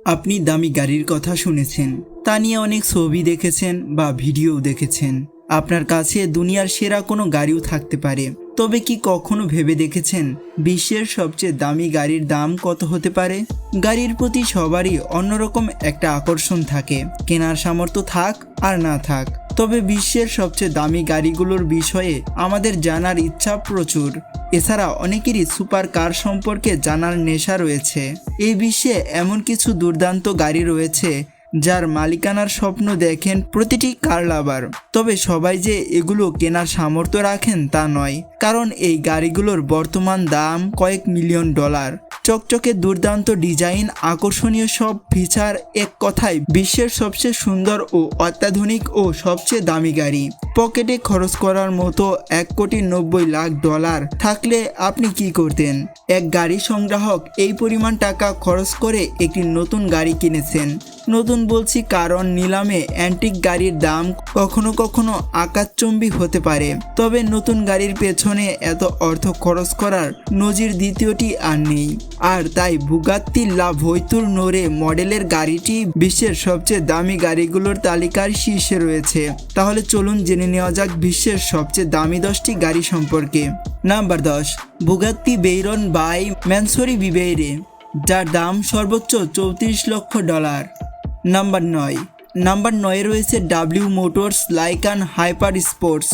আপনি দামি গাড়ির কথা শুনেছেন, তা নিয়ে অনেক ছবি দেখেছেন বা ভিডিও দেখেছেন। আপনার কাছে দুনিয়ার সেরা কোনো গাড়িও থাকতে পারে, তবে কি কখনো ভেবে দেখেছেন বিশ্বের সবচেয়ে দামি গাড়ির দাম কত হতে পারে? গাড়ির প্রতি সবারই অন্যরকম একটা আকর্ষণ থাকে, কেনার সামর্থ্য থাক আর না থাক। তবে বিশ্বের সবচেয়ে দামি গাড়িগুলোর বিষয়ে আমাদের জানার ইচ্ছা প্রচুর। এছাড়া অনেকেরই সুপার কার সম্পর্কে জানার নেশা রয়েছে। এই বিশ্বে এমন কিছু দুর্দান্ত গাড়ি রয়েছে যার মালিকানার স্বপ্ন দেখেন প্রতিটি কার লাভার। তবে সবাই যে এগুলো কেনার সামর্থ্য রাখেন তা নয়, কারণ এই গাড়িগুলোর বর্তমান দাম কয়েক মিলিয়ন ডলার। চকচকে দুর্দান্ত ডিজাইন, আকর্ষণীয় সব ফিচার, এক কথায় বিশ্বের সবচেয়ে সুন্দর ও অত্যাধুনিক ও সবচেয়ে দামি গাড়ি। পকেটে খরচ করার মতো $1,90,00,000 থাকলে আপনি কি করতেন? এক গাড়ি সংগ্রাহক এই পরিমাণ টাকা খরচ করে একটি নতুন গাড়ি কিনেছেন। নতুন বলছি কারণ নিলামে অ্যান্টিক গাড়ির দাম কখনো কখনো আকাশচুম্বী হতে পারে। তবে নতুন গাড়ির পেছনে এত অর্থ খরচ করার নজির দ্বিতীয়টি আর নেই। আর তাই বুগাত্তি লা ভৈতুর নোরে মডেলের গাড়িটি বিশ্বের সবচেয়ে দামি গাড়িগুলোর তালিকার শীর্ষে রয়েছে। তাহলে চলুন জেনে নেওয়া যাক বিশ্বের সবচেয়ে দামি 10টি গাড়ি সম্পর্কে। নাম্বার 10, বুগাত্তি বেইরন বাই ম্যানসোরি বিবেইরে, যার দাম সর্বোচ্চ $34 লক্ষ। নাম্বার 9 রয়েছে W motors Lykan hyper sports,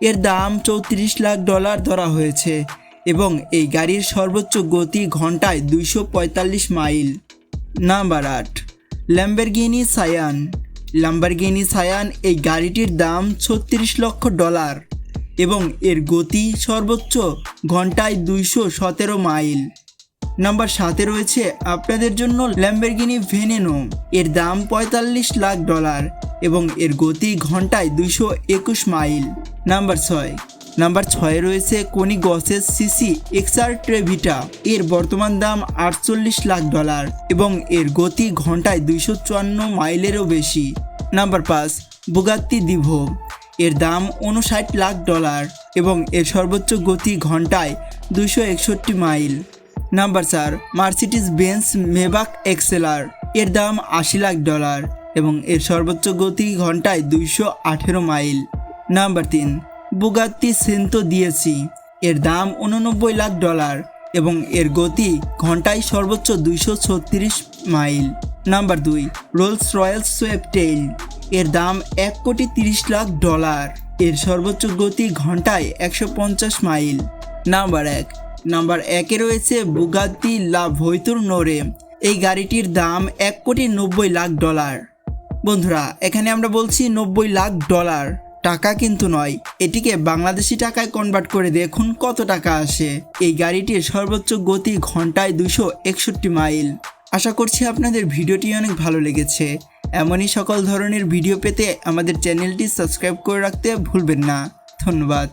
এর দাম $34 লাখ ধরা হয়েছে এবং এই গাড়ির সর্বোচ্চ গতি ঘন্টায় 245 মাইল। নাম্বার 8, ল্যাম্বরগিনি সায়ান, এই গাড়িটির দাম $36 লক্ষ এবং এর গতি সর্বোচ্চ ঘন্টায় 217 মাইল। নাম্বার 7 রয়েছে আপনাদের জন্য ল্যাম্বরগিনি ভেনেনো, এর দাম $45 লাখ এবং এর গতি ঘন্টায় 221 মাইল। নাম্বার 6 রয়েছে কোনিগসের সিসি এক্সআর ট্রেভিটা, এর বর্তমান দাম $48 লাখ এবং এর গতি ঘন্টায় 254 মাইলেরও বেশি। নাম্বার 5, বুগাত্তি দিভো, এর দাম $59 লাখ এবং এর সর্বোচ্চ গতি ঘন্টায় 261 mile. Number 4, Mercedes Benz Maybach Exelero, এর দাম $80 লাখ এবং এর সর্বোচ্চ গতি ঘন্টায় 218 মাইল। নাম্বার 3, বুগাত্তি সেন্তো দিয়েছি, এর দাম $89 লাখ এবং এর গতি ঘন্টায় সর্বোচ্চ 236 মাইল। নাম্বার 2, রোলস রয়েলস সোয়েপটেইল, এর দাম $1,30 লাখ, এর সর্বোচ্চ গতি ঘন্টায় 150 মাইল। নাম্বার 1 রয়েছে বুগাত্তি লা ভৈতুর নোরে, এই গাড়িটির দাম $1,90 লাখ। বন্ধুরা, এখানে আমরা বলছি $90 লাখ, টাকা কিন্তু নয়। এটিকে বাংলাদেশি টাকায় কনভার্ট করে দেখুন কত টাকা আসে। এই গাড়িটির সর্বোচ্চ গতি ঘন্টায় 261 মাইল। আশা করছি আপনাদের ভিডিওটি অনেক ভালো লেগেছে। এমনই সকল ধরনের ভিডিও পেতে আমাদের চ্যানেলটি সাবস্ক্রাইব করে রাখতে ভুলবেন না। ধন্যবাদ।